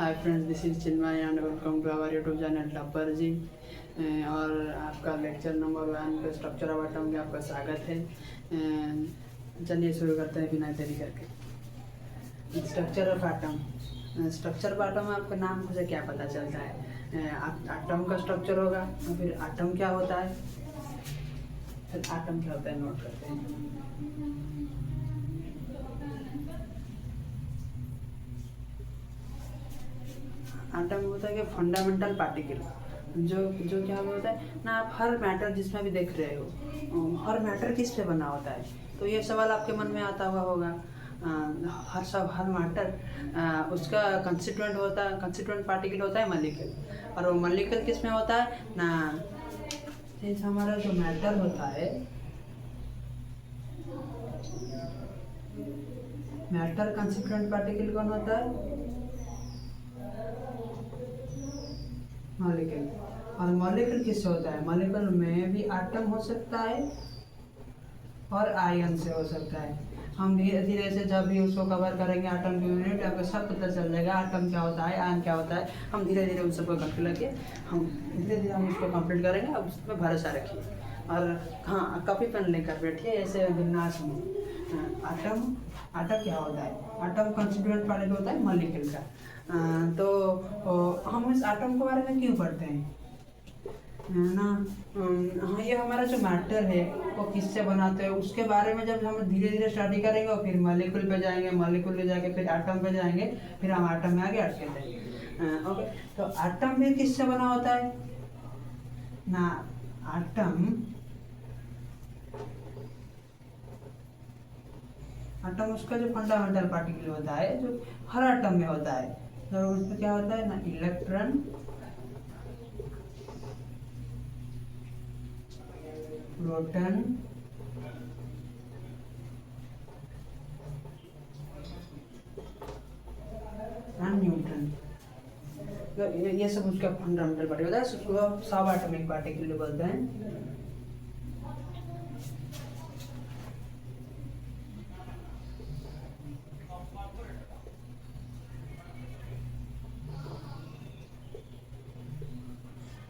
Hi friends, this is Chinmay and welcome to our YouTube channel Tappar ji. और आपका lecture number 1 पे structure of atom में आपका स्वागत है। चलिए शुरू करते हैं बिना देरी करके। Structure of atom. Structure of atom आपके नाम से क्या पता चलता है? एटम का स्ट्रक्चर होगा, फिर एटम क्या होता है, फिर एटम क्या होता है नोट करते हैं। एटम होता है कि फंडामेंटल पार्टिकल, जो जो क्या होता है ना। आप हर मैटर जिसमें भी देख रहे हो, हर मैटर किस पे बना होता है, तो ये सवाल आपके मन में आता हुआ होगा। हर मैटर उसका कंस्टिट्यूएंट होता है, कंस्टिट्यूएंट पार्टिकल होता है मॉलिक्यूल। और वो मॉलिक्यूल किस में होता है ना, जैसे हमारा जो मैटर होता है, मैटर कंस्टिट्यूएंट पार्टिकल कौन होता है? मॉलिक्यूल। और मॉलिक्यूल किससे होता है? मॉलिक्यूल में भी एटम हो सकता है और आयन से हो सकता है। हम धीरे धीरे से जब भी उसको कवर करेंगे एटम की यूनिट, आपको सब पता चल जाएगा एटम क्या होता है, आयन क्या होता है। हम धीरे धीरे उन सबको कंप्लीट करके हम उसको कंप्लीट करेंगे। अब उस पर भरोसा रखिए और हाँ, कॉपी पेन लेकर बैठिए ऐसे विन्यास में। एटम एटम क्या होता है? एटम कंस्टिट्यूएंट पार्टिकल होता है मॉलिक्यूल का। तो हम इस एटम के बारे में क्यों पढ़ते हैं ना? हाँ, ये हमारा जो मैटर है वो किससे बनाते हैं उसके बारे में जब हम धीरे धीरे स्टडी करेंगे और फिर मॉलिक्यूल पे जाएंगे, मॉलिक्यूल पे जाके फिर एटम पे जाएंगे, फिर हम एटम में आगे अटके जाएंगे। ओके, तो एटम भी किससे बना होता है ना? एटम उसका जो फंडामेंटल पार्टिकल होता है, जो हर एटम में होता है, तो उसमें क्या होता है ना, इलेक्ट्रॉन, प्रोटॉन, एंड न्यूट्रॉन। तो ये सब उसका फंडामेंटल पार्टिकल होता है, उसको सब एटॉमिक पार्टिकल बोलते हैं।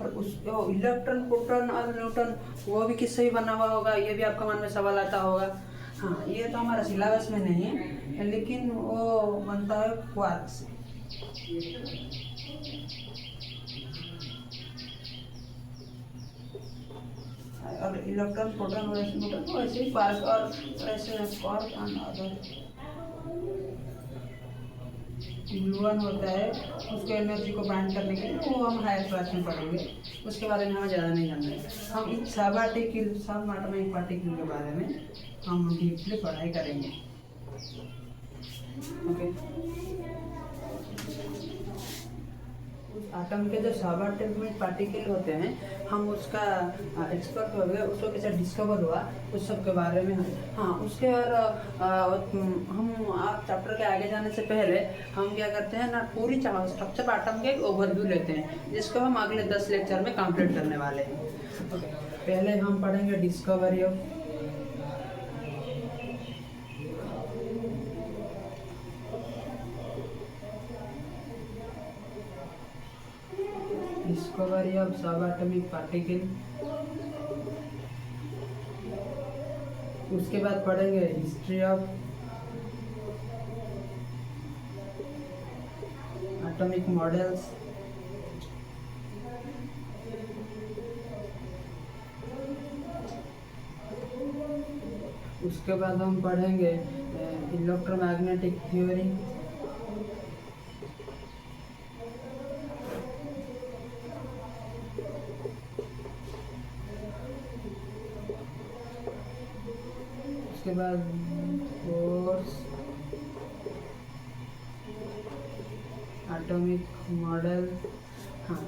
और उस इलेक्ट्रॉन, प्रोटॉन और न्यूट्रॉन वो भी किससे ही बना हुआ होगा, ये भी आपका मन में सवाल आता होगा। हाँ, ये तो हमारा सिलेबस में नहीं है, लेकिन वो बनता है क्वार्क से। और इलेक्ट्रॉन, प्रोटॉन और न्यूट्रॉन तो ऐसे ही क्वार्क, और ऐसे क्वार्क एंड अदर ग्लूऑन होता है, उसके एनर्जी को बाइंड करने के लिए, वो हम हायर क्लास में पढ़ेंगे, उसके बारे में हमें ज़्यादा नहीं जानना है। हम इन सब एटॉमिक पार्टिकल के बारे में हम डीपली पढ़ाई करेंगे। ओके, एटम के जो सब एटॉमिक पार्टिकल होते हैं, हम उसका एक्सपर्ट हो गए, उसको कैसे डिस्कवर हुआ, उस सब के बारे में हाँ उसके। और हम आप चैप्टर के आगे जाने से पहले हम क्या करते हैं ना, पूरी स्ट्रक्चर एटम के ओवरव्यू लेते हैं, जिसको हम अगले 10 लेक्चर में कंप्लीट करने वाले हैं। ओके, पहले हम पढ़ेंगे discovery of subatomic particle. उसके बाद पढ़ेंगे हिस्ट्री ऑफ एटॉमिक मॉडल्स। उसके बाद हम पढ़ेंगे इलेक्ट्रोमैग्नेटिक थ्योरी। उसके बाद फोर्स, एटॉमिक मॉडल। हाँ,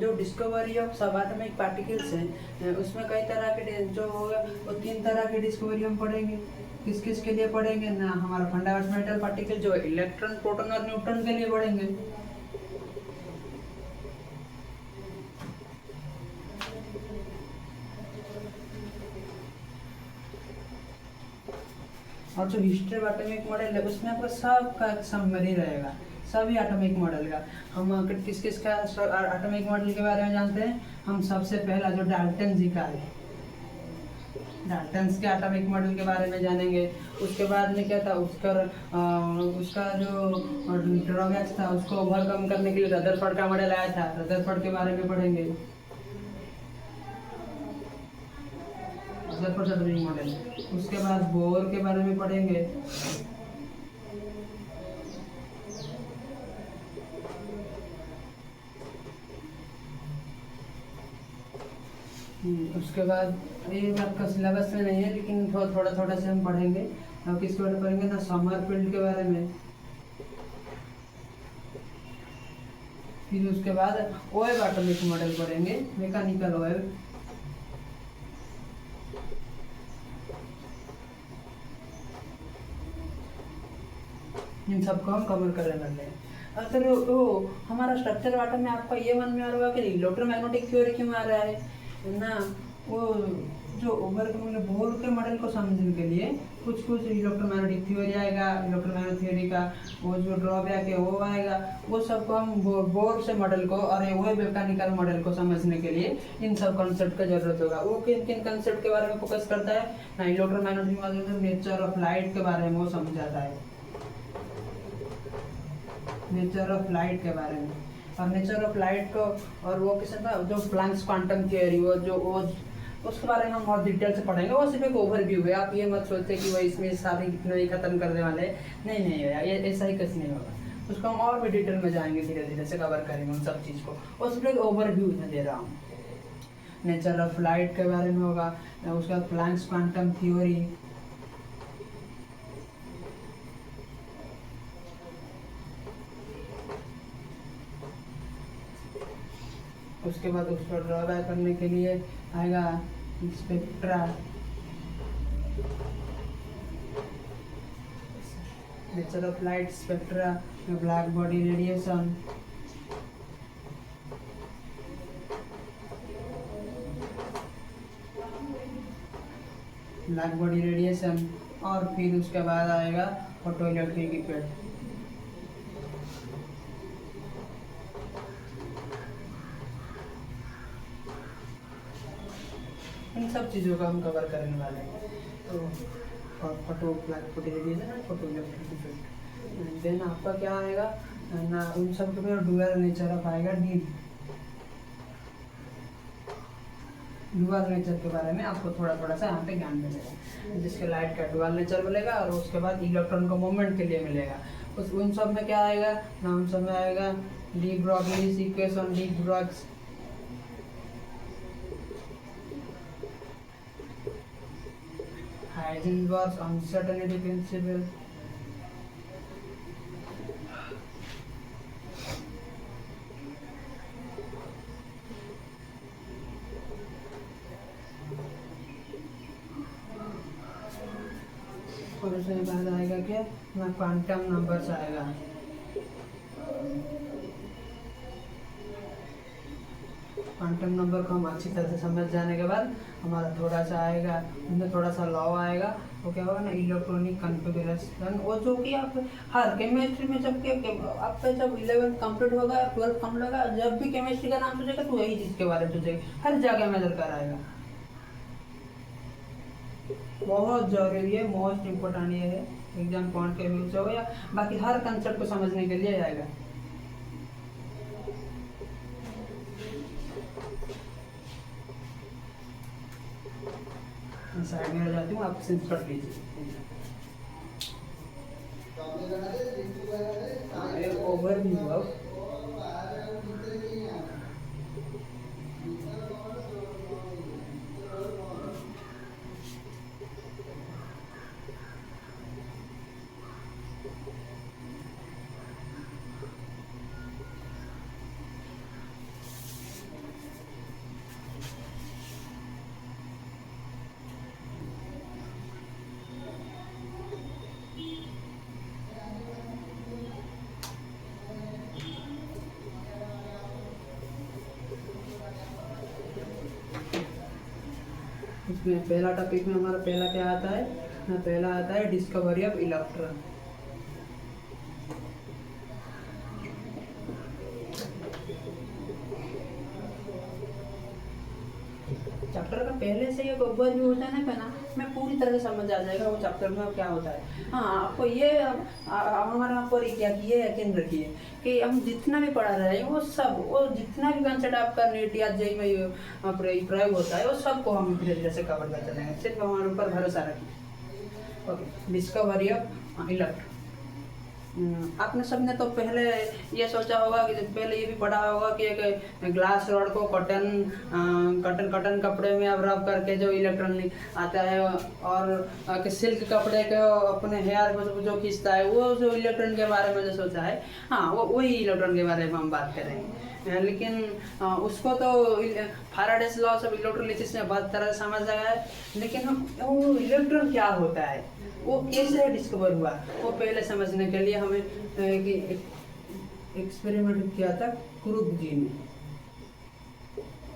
जो डिस्कवरी ऑफ सब एटॉमिक पार्टिकल्स हैं, उसमें कई तरह के जो होगा, वो 3 तरह की डिस्कवरी हम पढ़ेंगे। किस किस के लिए पढ़ेंगे ना? हमारा फंडामेंटल पार्टिकल जो इलेक्ट्रॉन, प्रोटॉन और न्यूट्रॉन के लिए पढ़ेंगे। और जो हिस्ट्री ऑफ एटॉमिक मॉडल है, उसमें आपका सब का समरी रहेगा, सभी एटॉमिक मॉडल का। हम किस किस का एटॉमिक मॉडल के बारे में जानते हैं। हम सबसे पहला जो डाल्टन जी का है, डाल्टन्स के एटॉमिक मॉडल के बारे में जानेंगे। उसके बाद में क्या था, उसका जो ड्रॉबैक्स था उसको ओवरकम करने के लिए रदरफोर्ड का मॉडल आया था, रदरफोर्ड के बारे में पढ़ेंगे। रदरफोर्ड एटॉमिक मॉडल, उसके बाद बोर के बारे में पढ़ेंगे। उसके बाद ये आपका सिलेबस में नहीं है लेकिन थोड़ा थोड़ा से हम पढ़ेंगे। अब किसके बारे में पढ़ेंगे ना, समरफील्ड के बारे में। फिर उसके बाद वेब एटॉमिक मॉडल पढ़ेंगे, मैकेनिकल वेब। इन सबको हम कवर करने वाले हैं। सर वो हमारा स्ट्रक्चर वाटर में आपका ये मन में आ रहा है कि इलेक्ट्रोमैग्नेटिक थ्योरी क्यों आ रहा है ना, वो जो बोर के मॉडल को समझने के लिए कुछ कुछ इलेक्ट्रोमैग्नेटिक थ्योरी आएगा, इलेक्ट्रोमैग्नेटिक थ्योरी का वो जो ड्रॉबैक है वो आएगा। वो सबको हम बोर से मॉडल को और वो मैकेनिकल मॉडल को समझने के लिए इन सब कॉन्सेप्ट का जरूरत होगा। वो किन किन कॉन्सेप्ट के बारे में फोकस करता है ना, electromagnetic model nature of light के बारे में वो समझाता है, नेचर ऑफ लाइट के बारे में। और नेचर ऑफ लाइट को और वो किसी का जो प्लैंक्स क्वांटम थियरी वो उसके बारे में हम और डिटेल से पढ़ेंगे। वो सिर्फ एक ओवरव्यू है, आप ये मत सोचते कि वो इसमें सारी इतना ही खत्म कर वाले, नहीं भैया, ये ऐसा ही कुछ नहीं होगा। उसको हम और भी डिटेल में जाएंगे, धीरे धीरे से कवर करेंगे उन सब चीज़ को। वो सिर्फ एक ओवरव्यू में दे रहा हूँ। नेचर ऑफ लाइट के बारे में होगा, उसका प्लैंक्स क्वांटम थियोरी, उसके बाद उसको ड्रॉबैक करने के लिए आएगा spectra, nature of light, spectra, black body radiation, black body radiation. और फिर उसके बाद आएगा फोटो इलेक्ट्रिक इफेक्ट। इन सब चीज़ों का हम कवर करने वाले हैं। तो photo black body radiation, photo electric effect. Then आपका क्या आएगा ना, उन सब के डुअल नेचर ऑफ आएगा, डुअल नेचर के बारे में आपको थोड़ा थोड़ा सा यहाँ पे ज्ञान मिलेगा, जिसके लाइट का डुअल नेचर मिलेगा और उसके बाद इलेक्ट्रॉन को मूवमेंट के लिए मिलेगा। उन सब में क्या आएगा ना, उन सब में आएगा de Broglie's equation, de Broglie's, Heisenberg's uncertainty principle, और उसके बाद आएगा क्या ना, क्वांटम नंबर्स आएगा। क्वांटम नंबर को हम अच्छी तरह से समझ जाने के बाद हमारा थोड़ा सा आएगा, उनमें थोड़ा सा लॉ आएगा। वो क्या होगा ना, इलेक्ट्रॉनिक कॉन्फ़िगरेशन। वो जो कि आप हर केमिस्ट्री में जब आपका जब 11th कंप्लीट होगा, 12th कंप्लीट होगा, जब भी केमिस्ट्री का नाम सोचेगा तो वही चीज़ के बारे में सोचेगा, हर जगह में दरकार आएगा। बहुत जरूरी है, मोस्ट इम्पोर्टेंट ये है, एग्जाम पॉइंट के व्यू से हो या बाकी हर कंसेप्ट को समझने के लिए आएगा। साइड में जाती हूँ, आप सिंस कर लीजिए। ओवरव्यू ऑफ इसमें पहला टॉपिक में हमारा पहला क्या आता है ना, पहला आता है डिस्कवरी ऑफ इलेक्ट्रॉन। चैप्टर का पहले से एक ओवरव्यू हो जाने पे ना मैं पूरी तरह से समझ आ जाएगा वो चैप्टर में क्या होता है। हाँ आपको ये हमारा आप पर क्या किए यकीन रखिए कि हम जितना भी पढ़ा रहे हैं वो जितना भी कंसेप्ट आपका नीट या जेईई में प्रयोग होता है वो सबको हम धीरे धीरे से कवर कर चलेंगे, सिर्फ हमारे ऊपर भरोसा रखिए। Okay, discovery of electron. आपने सबने तो पहले ये सोचा होगा कि पहले ये भी पढ़ा होगा कि एक ग्लास रॉड को कॉटन कपड़े में अब रब करके जो इलेक्ट्रॉन आता है और कि सिल्क कपड़े को अपने हेयर में जो खींचता है वो जो इलेक्ट्रॉन के बारे में जो सोचा है, हाँ वो वही इलेक्ट्रॉन के बारे में हम बात करेंगे। लेकिन उसको तो फैराडेस लॉस ऑफ इलेक्ट्रोलिसिस में बहुत तरह से समझ लगा है, लेकिन वो इलेक्ट्रॉन क्या होता है, वो कैसे डिस्कवर हुआ, वो पहले समझने के लिए हमें एक्सपेरिमेंट किया था क्रूग जी ने।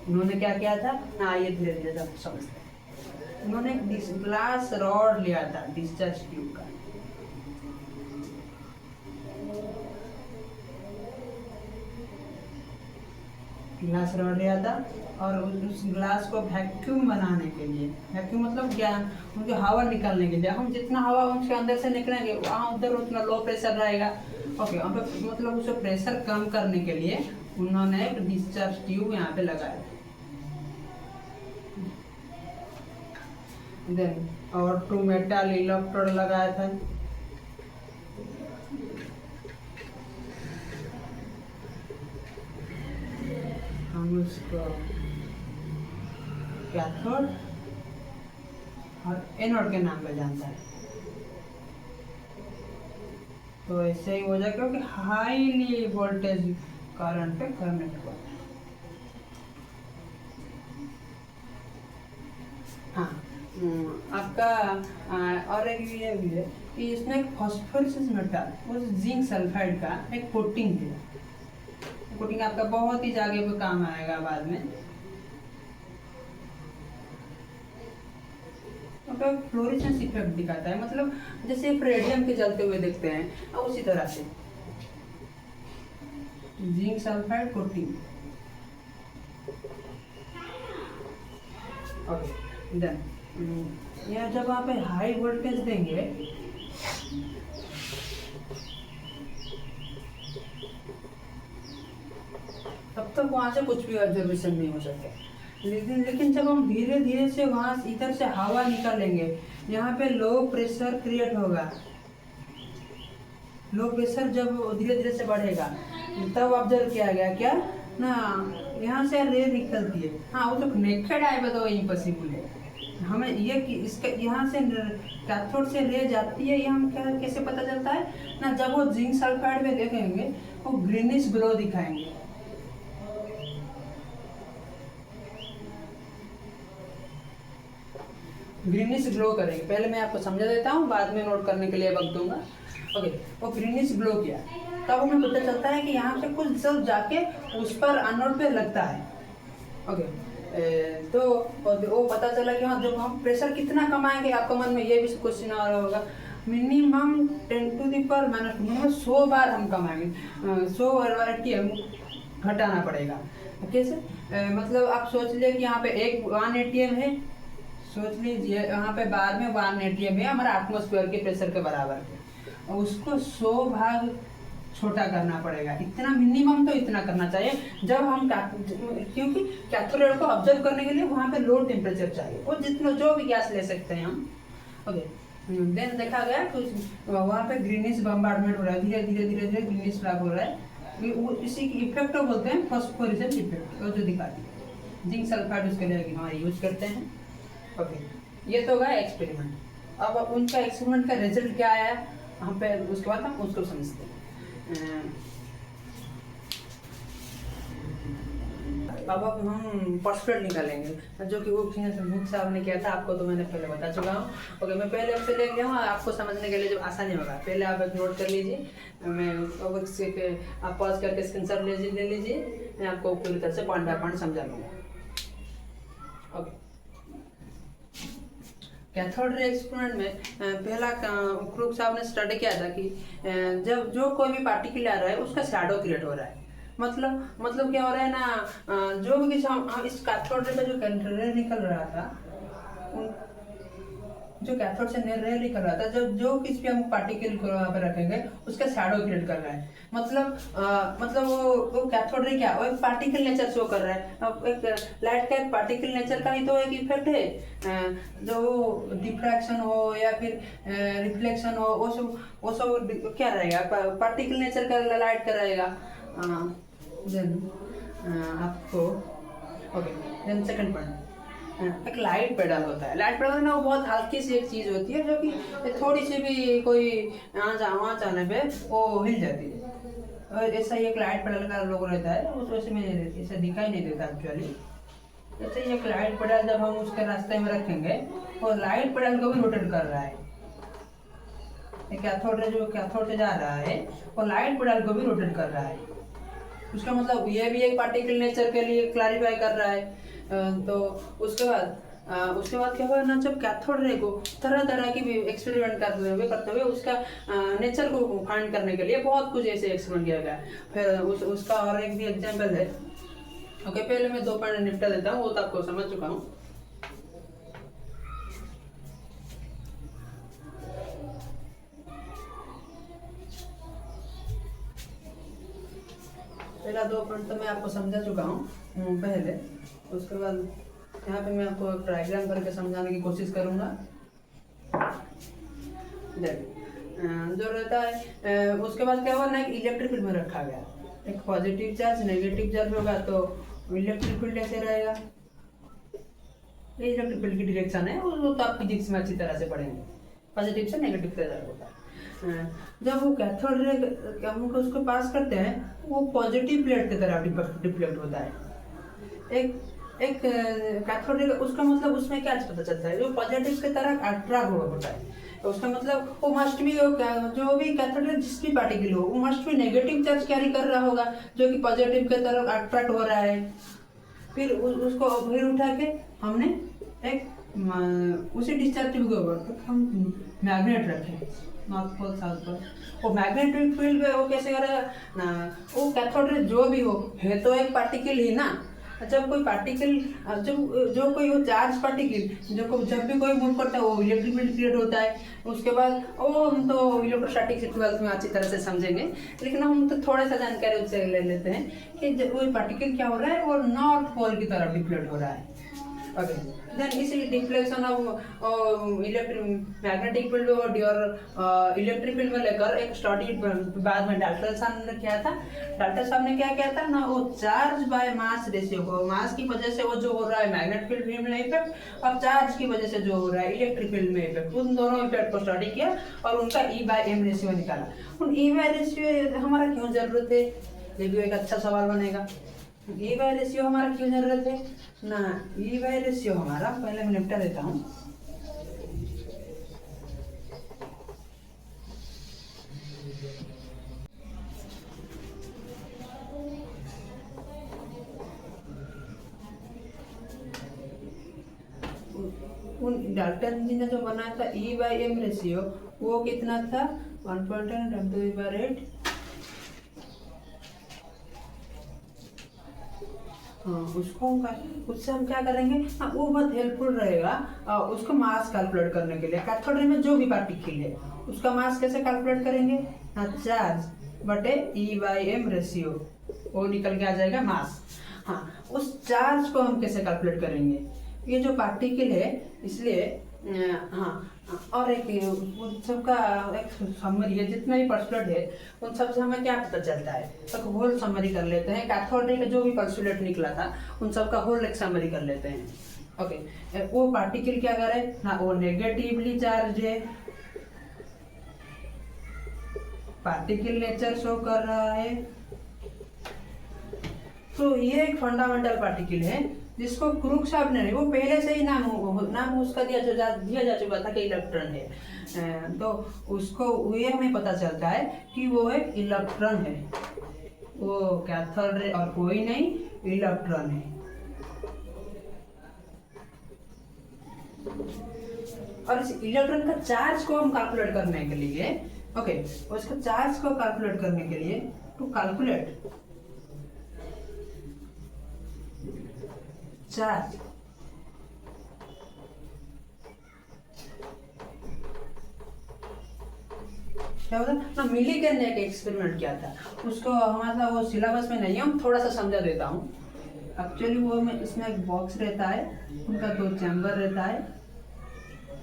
उन्होंने क्या किया था ना, आइए धीरे धीरे समझते हैं। उन्होंने एक ग्लास रॉड लिया था डिस्चार्ज ट्यूब का, ग्लास रॉड लिया था और उस ग्लास को वैक्यूम बनाने के लिए, वैक्यूम मतलब क्या, उनके हवा निकालने के लिए, हम जितना हवा उसके अंदर से निकलेंगे वहाँ उधर उतना लो प्रेशर रहेगा। ओके, मतलब उसे प्रेशर कम करने के लिए उन्होंने एक डिस्चार्ज ट्यूब यहाँ पे लगाया। देन और 2 मेटल इलेक्ट्रोड लगाया था। हम उसको कैथोड और एनोड के नाम पे जानता है। तो ऐसे ही हो जाए क्योंकि हाईली वोल्टेज करंट पे कनेक्ट हुआ। हाँ, आपका और एक ये भी है कि इसमें एक फॉस्फोरस मेटल वो जिंक सल्फाइड का एक कोटिंग है। कोटिंग आपका बहुत ही जगह पे काम आएगा बाद में। फ्लोरेसेंस इफेक्ट दिखाता है, मतलब जैसे रेडियम के जलते हुए देखते हैं उसी तरह से zinc sulphide coating. Okay, then यह जब आप हाई वोल्टेज देंगे तब तक वहां से कुछ भी ऑब्जर्वेशन नहीं हो सकता। लेकिन जब हम धीरे धीरे से वहां इधर से हवा निकालेंगे, यहाँ पे लो प्रेशर क्रिएट होगा। लो प्रेशर जब धीरे धीरे से बढ़ेगा तब ऑब्जर्व किया गया क्या ना, यहाँ से रे निकलती है। हाँ, वो तो नेकेड आए तो इम्पॉसिबल है। हमें ये कि इसका यहाँ से कैथोड से रे जाती है, ये हम कैसे पता चलता है ना, जब वो जिंक सल्फाइड में देखेंगे वो ग्रीनिश ग्लो दिखाएंगे। ग्रीनिश ग्लो करेंगे। पहले मैं आपको समझा देता हूँ, बाद में नोट करने के लिए वक्त दूंगा। ओके, वो ग्रीनिश ग्लो किया तब हमें पता चलता है कि यहाँ से कुछ जल जाके उस पर एनोड पे लगता है। ओके, तो वो पता चला कि हाँ, जब हम प्रेशर कितना कमाएंगे, आपके मन में ये भी क्वेश्चन आ रहा होगा। मिनिमम 10⁻⁻⁻⁰ 100 बार हम कमाएंगे, 100 ATM घटाना पड़ेगा। कैसे, मतलब आप सोच लिए कि यहाँ पे 1 ATM है, सोच लीजिए यहाँ पे बाद में 1 ATM है हमारा एटमॉस्फेयर के प्रेशर के बराबर है, और उसको 100 भाग छोटा करना पड़ेगा। इतना मिनिमम तो इतना करना चाहिए जब हम, क्योंकि कैथोड रे को ऑब्जर्व करने के लिए वहाँ पे लो टेम्परेचर चाहिए, वो जितना जो भी गैस ले सकते हैं हम। ओके, देन देखा गया कि वहाँ पे ग्रीनिश बम्बार्डमेंट हो रहा है, धीरे धीरे धीरे धीरे ग्रीनिश फ्लैग हो रहा है। इसी की इफेक्ट को बोलते हैं फॉस्फोरेसेंस इफेक्ट, जो दिखाती है। जिंक सल्फाइड उसके लिए हमारे यूज करते हैं। ओके, ये तो गया एक्सपेरिमेंट। अब उनका एक्सपेरिमेंट का रिजल्ट क्या आया हम पे, उसके बाद हम उसको समझते हैं। अब हम परसेंट निकालेंगे, जो कि वो मुख साहब ने किया था, आपको तो मैंने पहले बता चुका हूँ। ओके, मैं पहले आपसे ले गया हूँ, आपको समझने के लिए जब आसानी होगा पहले आप एक नोट कर लीजिए। मैं आप पॉज करके स्क्रीनशॉट ले लीजिए, मैं आपको पूरी तरह से पॉइंट बाय पॉइंट समझा लूँगा। ओके, कैथोड रे एक्सपेरिमेंट में पहला क्रूग साहब ने स्टडी किया था कि जब जो कोई भी पार्टिकल आ रहा है उसका शैडो क्रिएट हो रहा है। मतलब क्या हो रहा है ना, जो भी कुछ हम इस कैथोड रे का जो रे निकल रहा था, जो कैथोड से रे निकल रहा था, जब जो किसी भी हम पार्टिकल को वहाँ पे रखेंगे उसका शैडो क्रिएट कर रहा है। मतलब वो कैथोड रे क्या, वो एक पार्टिकल नेचर शो कर रहा है। अब एक लाइट का एक पार्टिकल नेचर का ही तो एक इफेक्ट है, जो डिफ्रैक्शन हो या फिर रिफ्लेक्शन हो, वो सब क्या रहेगा, पार्टिकल नेचर का लाइट का रहेगा। देन आपको ओके, देन सेकंड पॉइंट, एक लाइट पेडल होता है। लाइट पेडल ना वो बहुत हल्की सी एक चीज़ होती है, जो कि थोड़ी सी भी कोई वहाँ जाने पे वो हिल जाती है। और ऐसा ही एक लाइट पेडल का लोगो रहता है, उस वैसे में ऐसा दिखाई नहीं देता एक्चुअली। जैसे ही एक लाइट पेडल जब हम उसके रास्ते में रखेंगे, वो लाइट पेडल को भी रोटेट कर रहा है। कैथोड से जा रहा है, वो लाइट पेडल को भी रोटेट कर रहा है। उसका मतलब ये भी एक पार्टिकल नेचर के लिए क्लैरिफाई कर रहा है। तो उसके बाद क्या हुआ ना, जब कैथोड रे को तरह तरह की भी एक्सपेरिमेंट करते हुए उसका नेचर को फाइंड करने के लिए बहुत कुछ ऐसे एक्सपेरिमेंट किया गया। फिर उसका और एक भी एग्जांपल है। ओके, पहले मैं 2 पॉइंट निपटा देता हूँ, वो तो आपको समझ चुका हूँ। पहला 2 पॉइंट तो मैं आपको समझा चुका हूँ पहले। उसके बाद यहाँ पे मैं आपको एक डायग्राम करके समझाने की कोशिश करूँगा। जो रहता है उसके बाद क्या हुआ ना, एक इलेक्ट्रिक फील्ड में रखा गया। एक पॉजिटिव चार्ज नेगेटिव चार्ज होगा तो इलेक्ट्रिक फील्ड ऐसे रहेगा। ये इलेक्ट्रिक फील्ड की डायरेक्शन है, वो तो आप फिजिक्स में अच्छी तरह से पढ़ेंगे। पॉजिटिव से नेगेटिव तरफ होता है। जब वो कैथोड रे हम उसको पास करते हैं, वो पॉजिटिव प्लेट की तरफ डिफ्लेक्ट होता है। एक कैथोड रे, उसका मतलब उसमें क्या पता चलता है, जो पॉजिटिव की तरफ अट्रैक्ट होता है, तो उसका मतलब वो मस्ट भी जो भी कैथोड रे जिस भी पार्टिकल हो, वो मस्ट भी नेगेटिव चार्ज कैरी कर रहा होगा, जो कि पॉजिटिव की तरफ अट्रैक्ट हो रहा है। फिर उसको फिर उठा के हमने एक उसी डिस्चार्जिव के ऊपर हम मैग्नेट रखे, नॉर्थ पोल साउथ पोल। वो मैग्नेटिक फील्ड में वो कैसे करेगा ना, वो कैथोड रे जो भी हो है तो एक पार्टिकल ही ना। जब कोई पार्टिकल, जो कोई वो चार्ज पार्टिकल जब भी कोई मूव करता है, वो इलेक्ट्रिक फील्ड क्रिएट होता है। उसके बाद वो हम तो इलेक्ट्रोस्टैटिक से 12th में अच्छी तरह से समझेंगे, लेकिन हम तो थोड़ा सा जानकारी उससे ले लेते हैं कि जब वो पार्टिकल क्या हो रहा है, वो नॉर्थ पोल की तरफ डिफ्लेक्ट हो रहा है। ओके, देन इसी deflection of electric magnetic field और इलेक्ट्रिक फील्ड में लेकर एक स्टडी बाद में डॉक्टर साहब ने किया था। डॉक्टर साहब ने क्या किया था ना, वो चार्ज बाय मास रेशियो को, मास की वजह से वो जो हो रहा है मैग्नेटिक फील्ड में इफेक्ट, और चार्ज की वजह से जो हो रहा है इलेक्ट्रिक फील्ड में इफेक्ट, उन दोनों इफेक्ट को स्टडी किया और उनका E/m रेशियो निकाला। उन E/m रेशियो हमारा क्यों जरूरत है, ये भी एक अच्छा सवाल बनेगा। E/m रेशियो हमारा क्यों जरूरत है ना, E/m रेशियो हमारा, पहले मैं निपटा देता हूँ। उन डाल्टन जी ने जो बनाया था E/m रेशियो, वो कितना था 1.10 10⁸ उससे हम क्या करेंगे, वो बहुत हेल्पफुल रहेगा उसको मास कैलकुलेट करने के लिए। कैथोड रे में जो भी पार्टिकल है उसका मास कैसे कैलकुलेट करेंगे, चार्ज बटे E/m रेशियो, वो निकल के आ जाएगा मास। हाँ, उस चार्ज को हम कैसे कैलकुलेट करेंगे, ये जो पार्टिकल है, इसलिए हाँ, और एक सबका एक समरी है, जितना भी पर्सुलेट है उन सब से हमें क्या पता चलता है, तो होल समरी कर लेते हैं। कैथोड रे का जो भी पर्सुलेट निकला था उन सब का होल एक समरी कर लेते हैं। ओके, वो पार्टिकल क्या करे ना, वो नेगेटिवली चार्ज है, पार्टिकल नेचर शो कर रहा है। तो ये एक फंडामेंटल पार्टिकल है जिसको क्रूक साहब ने, वो पहले से ही नाम उसका दिया जा चुका था कि इलेक्ट्रॉन है। तो उसको ये हमें पता चलता है कि वो एक इलेक्ट्रॉन है, वो कैथोड रे और कोई नहीं, इलेक्ट्रॉन है। और इस इलेक्ट्रॉन का चार्ज को हम कैलकुलेट करने के लिए, ओके, उसका चार्ज को कैलकुलेट करने के लिए टू कैलकुलेट चार्ज। क्या होता ना, मिलीगन ने एक एक्सपेरिमेंट किया था, उसको हमारा वो सिलेबस में नहीं है, हम थोड़ा सा समझा देता हूँ। एक्चुअली वो में इसमें एक बॉक्स रहता है, उनका 2 चैम्बर रहता है।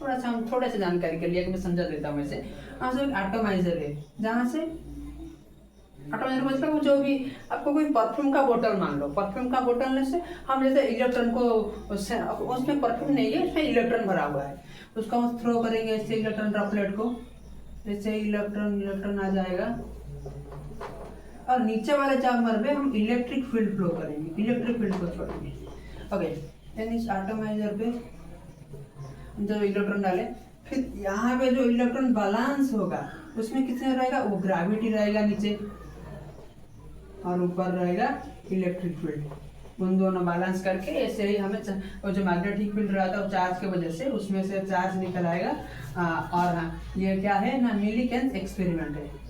थोड़ा सा हम थोड़े से जानकारी के लिए मैं समझा देता हूँ वैसे। वहाँ से एक एटमाइजर है, जहाँ से एटमाइजर मतलब जो भी आपको कोई परफ्यूम का बोतल मान लो, परफ्यूम का बोतल में से हम जैसे इलेक्ट्रॉन को उसमें परफ्यूम नहीं है, उसमें इलेक्ट्रॉन भरा हुआ है, उसको हम थ्रो करेंगे इससे इलेक्ट्रॉन ड्रॉपलेट को, इससे इलेक्ट्रॉन आ जाएगा और नीचे वाले चैम्बर में हम इलेक्ट्रिक फील्ड फ्लो करेंगे, इलेक्ट्रिक फील्ड को छोड़ेंगे। ओके, देन इस एटमाइजर पे जो इलेक्ट्रॉन डाले, फिर यहाँ पे जो इलेक्ट्रॉन बैलेंस होगा उसमें कितने रहेगा, वो ग्रेविटी रहेगा नीचे और ऊपर रहेगा इलेक्ट्रिक फील्ड। उन दोनों बैलेंस करके ऐसे ही हमें वो जो मैग्नेटिक फील्ड रहा था वो चार्ज की वजह से उसमें से चार्ज निकल आएगा। और हाँ, ये क्या है ना, मिलीकेन्स एक्सपेरिमेंट है।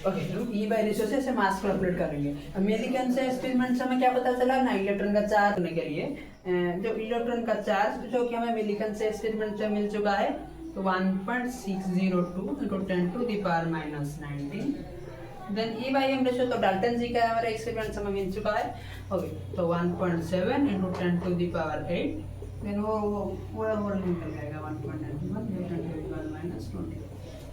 ओके, तो ई बाय रेशियो से मास को कैलकुलेट करेंगे। मिलीकेन से एक्सपेरिमेंट से हमें क्या पता चला ना, इलेक्ट्रॉन का चार्ज होने के लिए जो इलेक्ट्रॉन का चार्ज जो कि हमें मिलीकेन से एक्सपेरिमेंट से मिल चुका है, तो 1.602 into 10 to the power minus 19। Then E by M ratio तो डाल्टन जी का हमारे एक्सपेरिमेंट से हमें मिल चुका है। ओके, तो 1.7 into 10 to the power 8। Then वो निकल जाएगा 1.91 into 10 to the power minus 20।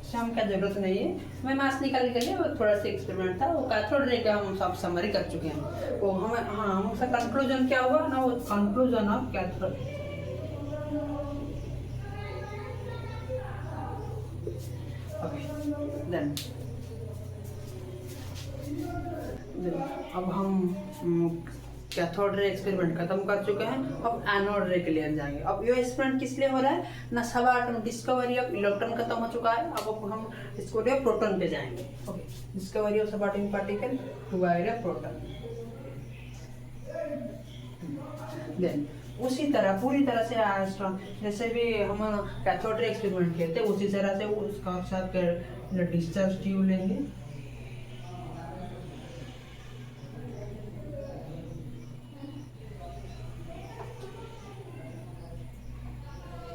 शाम का जरूरत नहीं है, मैं मास निकाल के लिए थोड़ा सा एक्सपेरिमेंट था, वो कैथोड रे का हम सब समरी कर चुके हैं। वो हमें हाँ, उसका कंक्लूजन क्या हुआ ना, वो conclusion of cathode. Okay, then अब हम कैथोड रे एक्सपेरिमेंट खत्म कर चुके हैं, अब एनोड रे के लिए जाएंगे। अब ये एक्सपेरिमेंट किस लिए हो रहा है ना, सब एटम डिस्कवरी ऑफ इलेक्ट्रॉन खत्म हो चुका है, अब हम इसको लिए प्रोटॉन पे जाएंगे। Okay, discovery of subatomic particle to idea proton. Then उसी तरह पूरी तरह से आयस्ट्रॉन जैसे भी हम कैथोड रे एक्सपेरिमेंट किए थे, उसी तरह से उसका साथ डिस्चार्ज ट्यूब लेंगे।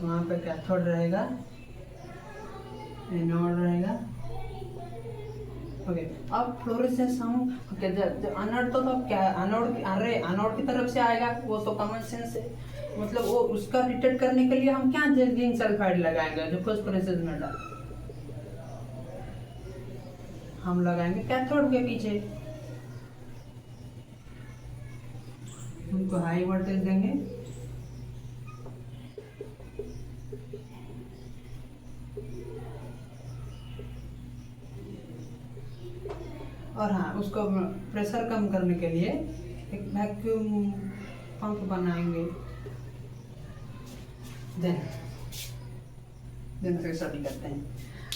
वहाँ पे कैथोड रहेगा, एनोड रहेगा। ओके, अब फ्लोरेसेंस हम एनोड तो क्या, एनोड की तरफ से आएगा, वो तो कॉमन सेंस है। मतलब वो उसका डिटेक्ट करने के लिए हम क्या जिंक सल्फाइड लगाएंगे, जो फास्फोरेसेंस मेटल हम लगाएंगे कैथोड के पीछे, उनको हाई वोल्टेज देंगे। और हाँ, उसको प्रेशर कम करने के लिए एक वैक्यूम पंप बनाएंगे। देन से स्टडी करते हैं।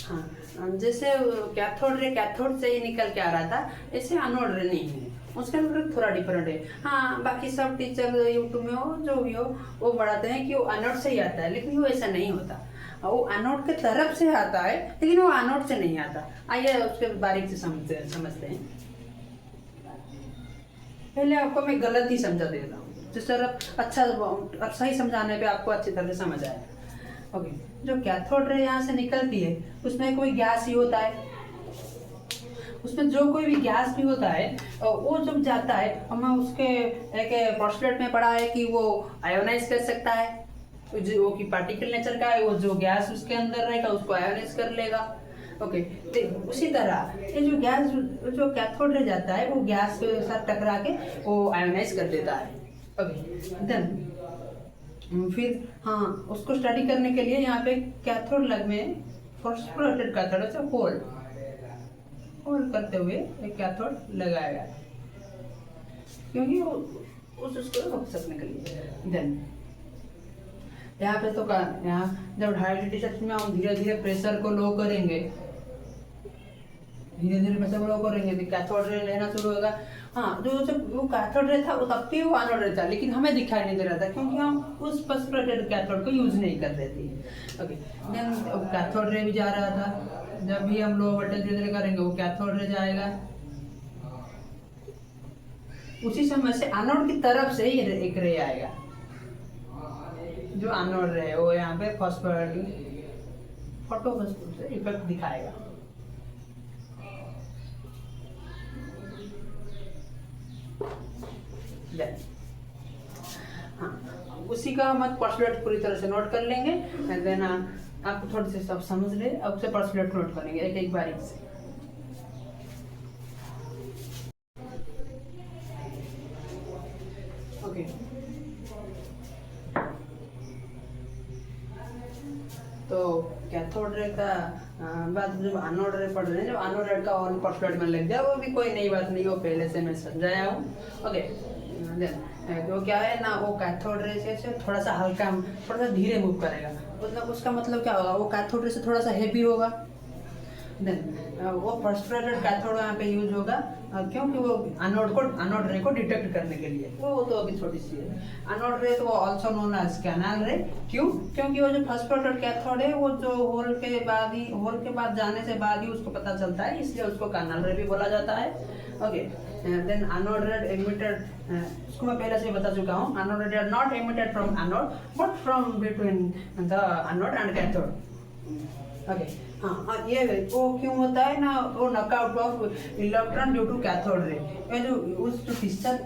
हाँ, जैसे कैथोड से ही निकल के आ रहा था, ऐसे एनोड रे नहीं है, उसका मतलब थोड़ा डिफरेंट है। हाँ, बाकी सब टीचर यूट्यूब में हो जो भी हो वो बढ़ाते हैं कि वो एनोड से ही आता है, लेकिन वो ऐसा नहीं होता। वो एनोड के तरफ से आता है, लेकिन वो एनोड से नहीं आता। आइए उसके बारीक से समझते हैं। पहले आपको मैं गलत ही समझा देता हूँ, जिस तरह अच्छा ही समझाने पे आपको अच्छी तरह से समझ आए। ओके, जो कैथोड रे यहाँ से निकलती है उसमें कोई गैस ही होता है, उसमें जो कोई भी गैस भी होता है वो जब जाता है, हमें उसके एक पोस्टुलेट में पढ़ा है कि वो आयोनाइज कर सकता है, जो कि पार्टिकल नेचर का है, वो जो गैस उसके अंदर रहेगा उसको आयोनाइज कर लेगा। ओके, तो उसी तरह ये जो गैस जो कैथोड रे जाता है वो गैस के साथ टकरा के वो आयोनाइज कर देता है। ओके, देन फिर हाँ, उसको स्टडी करने के लिए यहाँ पे कैथोड लग में फॉस्फोरेटेड कैथोड से होल्ड करते हुए एक कैथोड लगाएगा, क्योंकि वो उसको रोक सकने के लिए। देन यहाँ पे तो यहाँ जब 2.5 लीटर में हम धीरे धीरे प्रेशर को लो करेंगे, तो कैथोड रे लेना शुरू होगा। हाँ, जो जब वो कैथोड रे था वो तब भी वो एनोड रे था, लेकिन हमें दिखाई नहीं दे रहा था क्योंकि हम उस पर्टिकुलर कैथोड को यूज नहीं कर रहे थे। ओके, देन कैथोड रे भी जा रहा था, जब भी हम लो वोल्टेज रे करेंगे वो कैथोड रे जाएगा। उसी समय से एनोड की तरफ से ही एक रे आएगा, जो एनोड रे है वो यहाँ पे फोटोफॉस्फोर से इफेक्ट दिखाएगा। हाँ, उसी का हम पर्सुलेट पूरी तरह से नोट कर लेंगे एंड देन आप थोड़े से सब समझ ले, अब से पर्सुलेट नोट करेंगे एक एक बारीक से। ओके, तो कैथोड रे का बाद जब एनोड रे पढ़ रहे हैं, जब एनोड रे का और पर्सुलेट में लग जाए वो भी कोई नई बात नहीं, वो पहले से मैं समझाया हूँ। ओके, तो क्या है ना, वो कैथोड रे से थोड़ा सा हल्का, थोड़ा सा धीरे मूव करेगा, मतलब उसका मतलब क्या होगा, वो कैथोड रे से थोड़ा सा हेवी होगा। देन वो पर्सुलेटेड कैथोड यहाँ पे यूज होगा क्योंकि वो एनोड रे को डिटेक्ट करने के लिए, वो तो अभी थोड़ी सी है। एनोड रे तो ऑल्सो नोन एज कैनाल रे, क्यों? क्योंकि वो जो पर्सुलेटेड कैथोड है वो जो होल के बाद जाने से बाद ही उसको पता चलता है, इसलिए उसको कैनाल रे भी बोला जाता है। Okay, then anode ray emitted, इसको मैं पहले से बता चुका हूँ, anode ray are not emitted from anode but from between the anode and cathode. Okay, हाँ, ये वो क्यों होता है ना, वो knockout of electron due to cathode ray. ये जो उस डिस्चार्ज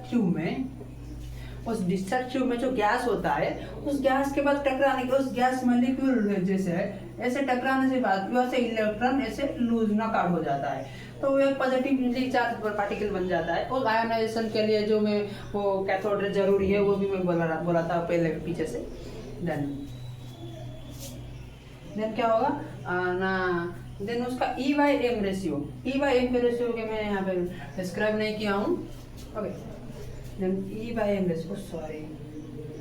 ट्यूब में जो गैस होता है, उस गैस के बाद टकराने के, उस गैस मॉलिक्यूल जैसे ऐसे टकराने से बाद वहाँ से इलेक्ट्रॉन ऐसे लूज नॉकआउट हो जाता है, तो वो एक पॉजिटिवली चार्ज पार्टिकल बन जाता है। और आयोनाइजेशन के लिए जो मैं वो कैथोड रे जरूरी है, वो भी मैं बोला था पहले पीछे से। देन क्या होगा ना, देन उसका E/M रेशियो के मैं यहाँ पे डिस्क्राइब नहीं किया हूँ। Okay, then E/M ratio, sorry,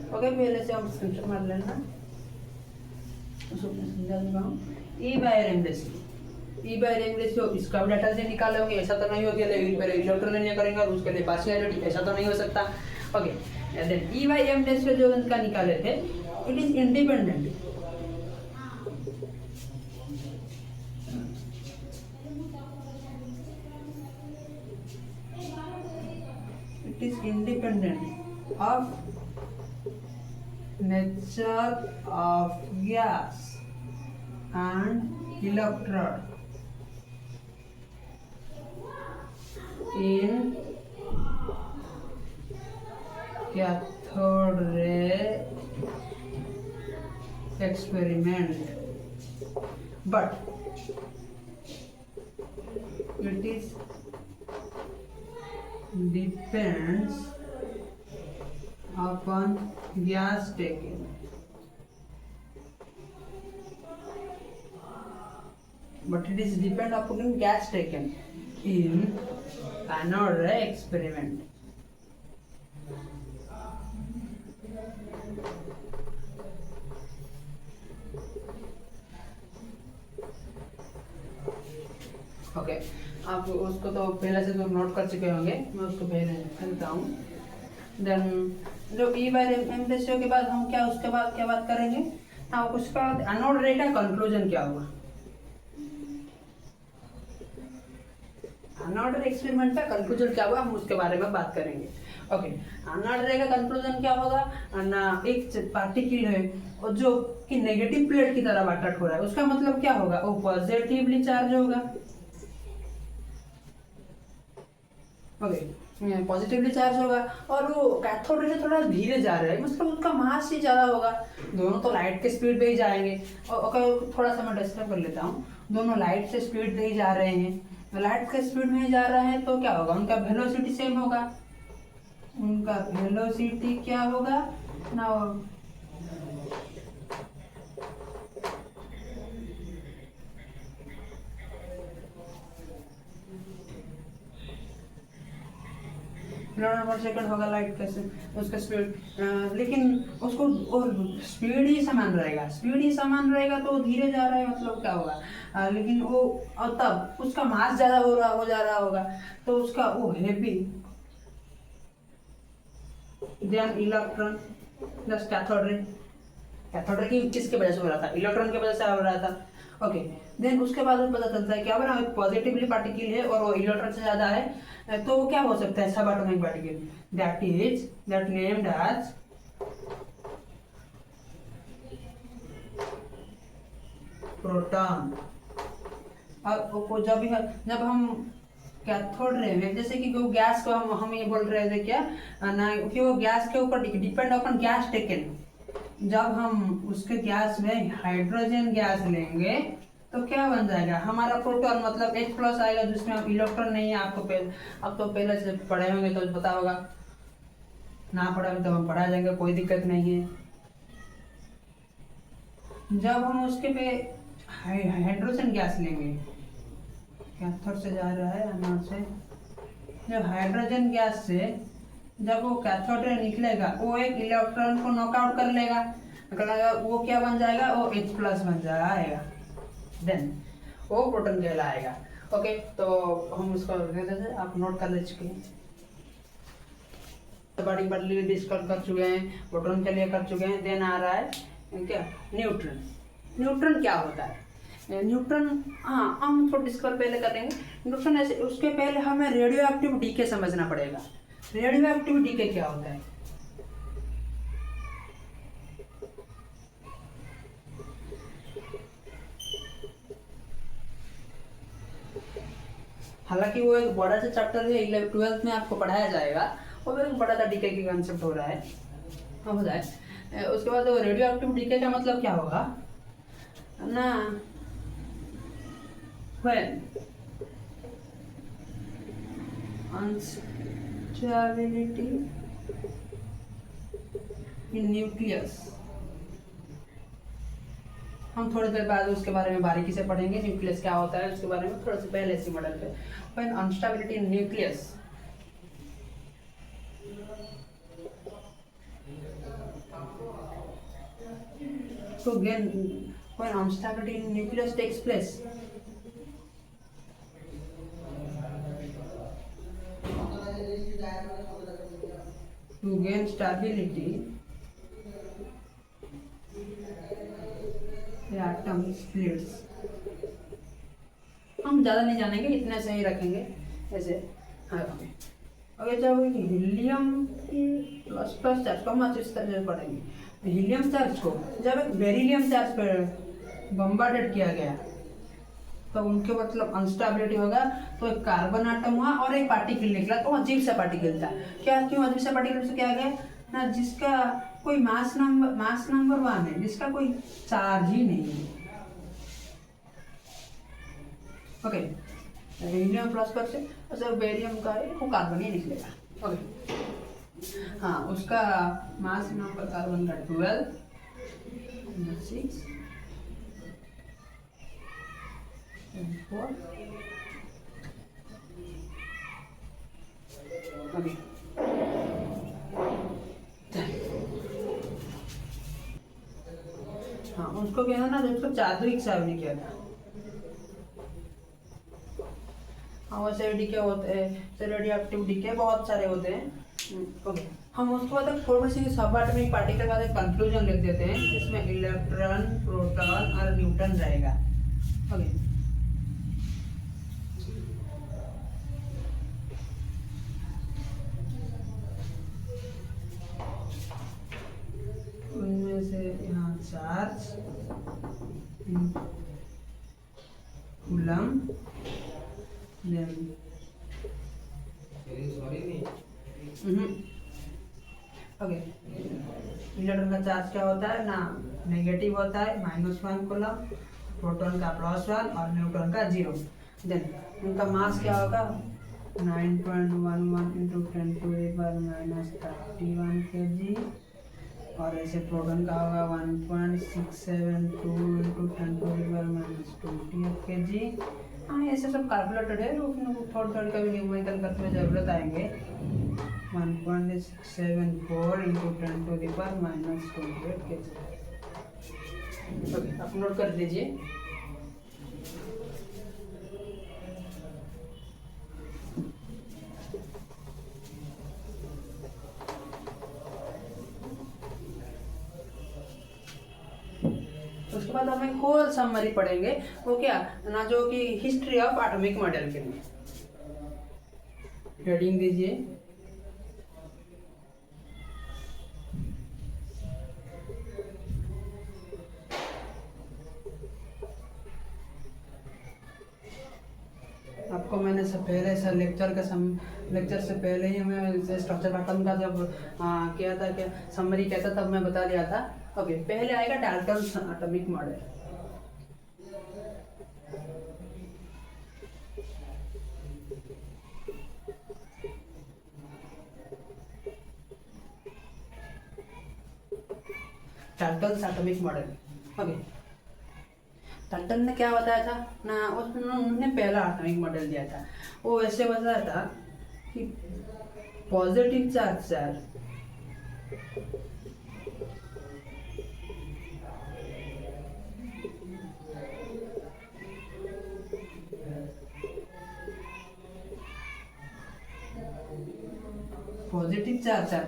okay, पहले से हम स्क्रीनशॉट मार लेना, उसको मैं समझा दूंगा हूँ। E/M रेशियो इसका भी डाटा से निकालोगे, ऐसा तो नहीं होगा लेकिन पहले इलेक्ट्रॉन लेने करेंगे और उसके लिए पार्शियलिटी, ऐसा तो नहीं हो सकता। ओके, देन E/M रेशियो जो उनका निकाले थे, it is independent, is independent of nature of gas and electron in cathode ray experiment, but it is depends upon gas taken, in anode ray experiment. Okay, आप उसको तो पहले से तो नोट कर चुके होंगे, मैं उसको पहले लिखता हूँ। देन जो E/M रेशियो के बाद हम उसके बाद क्या बात करेंगे, हाँ, उसके बाद एनोड रे का कंक्लूजन क्या हुआ, एनोड रे एक्सपेरिमेंट का कंक्लूजन क्या हुआ, हम उसके बारे में बात करेंगे। ओके, एनोड रे का कंक्लूजन क्या होगा ना, एक पार्टिकल है और जो कि नेगेटिव प्लेट की तरफ अट्रैक्ट हो रहा है, उसका मतलब क्या होगा, वो पॉजिटिवली चार्ज होगा। ओके, पॉजिटिवली चार्ज होगा और वो कैथोड रे से थोड़ा धीरे जा रहा है, मतलब उसका मास ही ज़्यादा होगा। दोनों तो लाइट के स्पीड पे ही जाएंगे। और थोड़ा सा मैं डिस्क्राइब कर लेता हूँ, दोनों लाइट से स्पीड पे ही जा रहे हैं, लाइट के स्पीड में ही जा रहा है, तो क्या होगा, उनका वेलोसिटी सेम होगा, उनका वेलोसिटी क्या होगा ना, किलोमीटर पर सेकंड होगा लाइट का उसका स्पीड, लेकिन उसको और स्पीड ही समान रहेगा, तो धीरे जा रहा है, मतलब क्या होगा, लेकिन वो और तब उसका मास ज़्यादा हो जा रहा होगा, तो उसका वो heavy than electron plus cathode ray. Cathode ray की किसके वजह से हो रहा था? इलेक्ट्रॉन की वजह से हो रहा था। ओके, देन उसके बाद में पता चलता है कि अगर एक पॉजिटिवली पार्टिकल है और वो इलेक्ट्रॉन से ज्यादा है तो वो क्या हो सकता है? Subatomic particle, that named as proton. और जब हम कैथोड रे में, जैसे कि वो गैस को हम ये बोल रहे थे क्या ना, कि वो गैस के ऊपर डिपेंड अपन गैस टेकन। जब हम उसके गैस में हाइड्रोजन गैस लेंगे तो क्या बन जाएगा? हमारा प्रोटॉन, मतलब H+ आएगा जिसमें अब इलेक्ट्रॉन नहीं है। अब तो पहले से पढ़े होंगे तो पता होगा, ना पढ़ा तो हम पढ़ा जाएंगे, कोई दिक्कत नहीं है। जब हम उसके पे हाइड्रोजन गैस लेंगे, कैथोड से जा रहा है एनोड से, जब हाइड्रोजन गैस से जब वो कैथोड रे निकलेगा वो एक इलेक्ट्रॉन को नॉकआउट कर लेगा, वो क्या बन जाएगा? वो H+ बन जाएगा, देन वो प्रोटॉन कहलाएगा। ओके, तो हम उसको आप नोट कर ले चुके हैं, डिस्कस कर चुके हैं, प्रोटॉन के लिए कर चुके हैं। देन आ रहा है क्या? न्यूट्रॉन। न्यूट्रॉन क्या होता है? न्यूट्रॉन, हाँ हम थोड़ा डिस्कस पहले करेंगे न्यूट्रॉन। ऐसे उसके पहले हमें रेडियो एक्टिव डीके समझना पड़ेगा। रेडियो एक्टिव डीके क्या होता है? हालांकि वो एक बड़ा सा चैप्टर है, 12th में आपको पढ़ाया जाएगा, और एक बड़ा सा डीके की कंसेप्ट हो रहा है, हो जाए। उसके बाद रेडियो एक्टिव डीके का मतलब क्या होगा ना? when unstability in nucleus, हम थोड़ी देर बाद उसके बारे में बारीकी से पढ़ेंगे, न्यूक्लियस क्या होता है उसके बारे में थोड़ा सा पहले इसी मॉडल पे। when unstability in nucleus, so again when unstability in nucleus takes place, to gain stability the atom splits। हम ज़्यादा नहीं जानेंगे, इतने से ही रखेंगे ऐसे। हाँ, अगर जब हीलियम प्लस चार्ज को हम इस तरह से पढ़ेंगे, हीलियम चार्ज को जब एक बेरिलियम चार्ज पर बम्बार्डेड किया गया तो उनके मतलब अनस्टेबिलिटी होगा, तो एक कार्बन आटम हुआ और एक पार्टिकल निकला, तो अजीब सा पार्टिकल था। क्या क्यों अजीब सा पार्टिकल से क्या गया ना? जिसका कोई मास नंबर 1 है, जिसका कोई चार्ज ही नहीं है। ओके, हीलियम प्लस पर से अच्छा बेरियम का है, वो कार्बन ही निकलेगा। ओके, हाँ उसका मास नंबर कार्बन का 12, 6, 4। ओके, हाँ उसको क्या है ना, उसको जादू हिसाब नहीं किया था। हाँ वैसे डीके होते हैं, रेडियो एक्टिव डीके बहुत सारे होते हैं। ओके, हम उसको बाद थोड़ी सी सब एटॉमिक पार्टिकल बाद एक कंक्लूजन लिख देते हैं जिसमें इलेक्ट्रॉन, प्रोटॉन और न्यूट्रॉन रहेगा। ओके, उनमें से यहाँ चार्ज, कूलम, ओके, इलेक्ट्रॉन का चार्ज क्या होता है ना? नेगेटिव होता है, -1 कूलम, प्रोटॉन का +1 और न्यूट्रॉन का 0। देन उनका मास क्या होगा? 9.11 × 10⁻31 kg, और ऐसे प्रोटॉन का होगा 1.672 × 10⁻20 kg। हाँ ऐसे सब कैलकुलेटेड है, थोड़ा का भी न्यूमेरिकल करने में जरूरत आएंगे। 1.674 × 10⁻28 kg। ओके, आप नोट कर दीजिए। बाद हमें होल समरी पढ़ेंगे, वो क्या ना, जो कि हिस्ट्री ऑफ एटॉमिक मॉडल के लिए। हेडिंग दीजिए आपको मैंने से पहले सर लेक्चर से पहले ही हमें स्ट्रक्चर पैटर्न का जब किया था, क्या समरी कहता तब मैं बता दिया था। ओके, पहले आएगा Dalton's atomic model. Dalton's atomic model. Okay, Dalton ने क्या बताया था ना, उन्होंने पहला एटॉमिक मॉडल दिया था। वो ऐसे बताया था कि पॉजिटिव चार्ज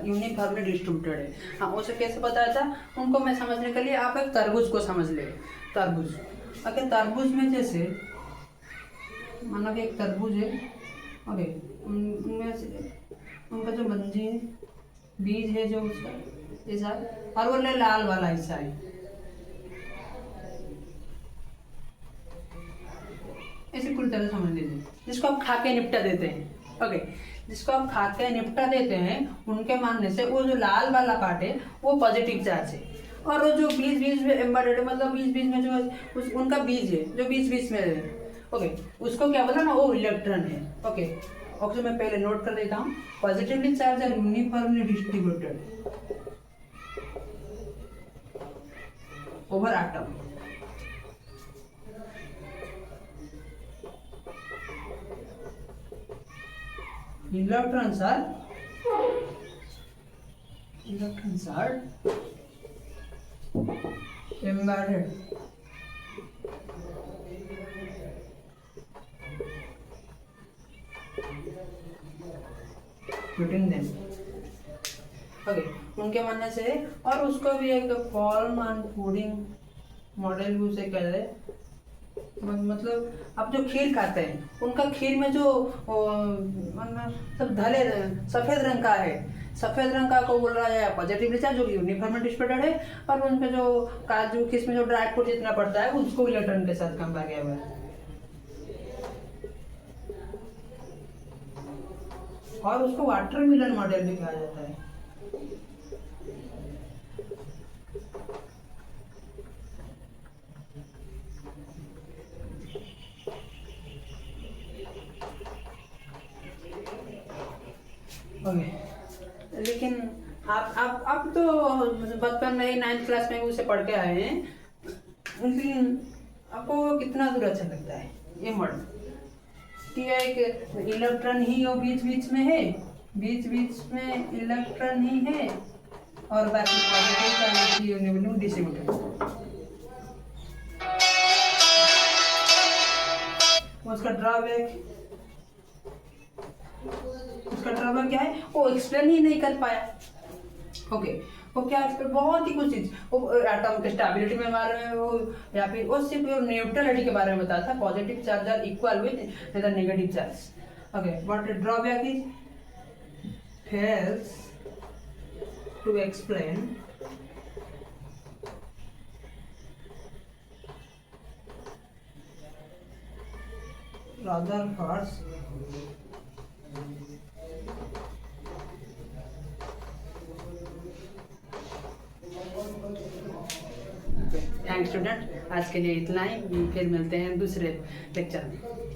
यूनिफॉर्मली डिस्ट्रीब्यूटेड है। हाँ, उसे कैसे बताया था उनको मैं समझने के लिए आप एक तरबूज को समझ ले। तरबूज, अगर तरबूज में जैसे माना कि एक तरबूज है, ओके, उनमें से उनका जो मंजी बीज है जो उसका ऐसा, और वो लाल वाला हिस्सा है, ऐसे पूरी तरह समझ लीजिए, जिसको आप खा के निपटा देते हैं। ओके, जिसको आप खा के निपटा देते हैं, उनके मानने से वो जो लाल वाला पार्ट है वो पॉजिटिव चार्ज है, और वो जो बीच में एम्बेडेड है, मतलब बीच में जो उनका बीज है जो बीच में है, ओके, उसको क्या बोला ना, वो इलेक्ट्रॉन है। ओके, ऑक्सीजन मैं पहले नोट कर देता हूँ, पॉजिटिवली चार्ज और uniformly distributed over atom. Electrons are embedded between them। Okay, उनके मानने से, और उसको भी एक फॉर्म एंड फूडिंग मॉडल भी उसे कह रहे, मतलब आप जो खीर खाते हैं, उनका खीर में जो सब धले सफ़ेद रंग का है, सफ़ेद रंग का को बोल रहा है पॉजिटिव चार्ज, जो यूनिफॉर्मली डिस्ट्रीब्यूटेड है, और उनमें जो काजू किसमें जो ड्राई फ्रूट जितना पड़ता है उसको इलेक्ट्रॉन के साथ कंपेयर किया हुआ है। और उसको वाटरमेलन मॉडल भी कहा जाता है। ओके, लेकिन आप तो बचपन में ही 9th क्लास में उसे पढ़ के आए हैं, लेकिन आपको कितना दूर अच्छा लगता है ये मॉडल कि एक इलेक्ट्रॉन ही वो बीच में है, बीच में इलेक्ट्रॉन ही है, और बाकी पॉजिटिव डिस्ट्रीब्यूटेड। उसका ड्रॉबैक क्या है, वो एक्सप्लेन ही नहीं कर पाया। ओके, वो क्या एक्सप्लेन, बहुत ही कुछ चीज, वो एटम के स्टेबिलिटी में बारे में, वो या फिर वो सिर्फ न्यूट्रलिटी के बारे में बताया था, positive charge are equal with the negative charge. Okay, what drawback is fails to explain Rutherford's thanks student, आज के लिए इतना ही, फिर मिलते हैं दूसरे लेक्चर में।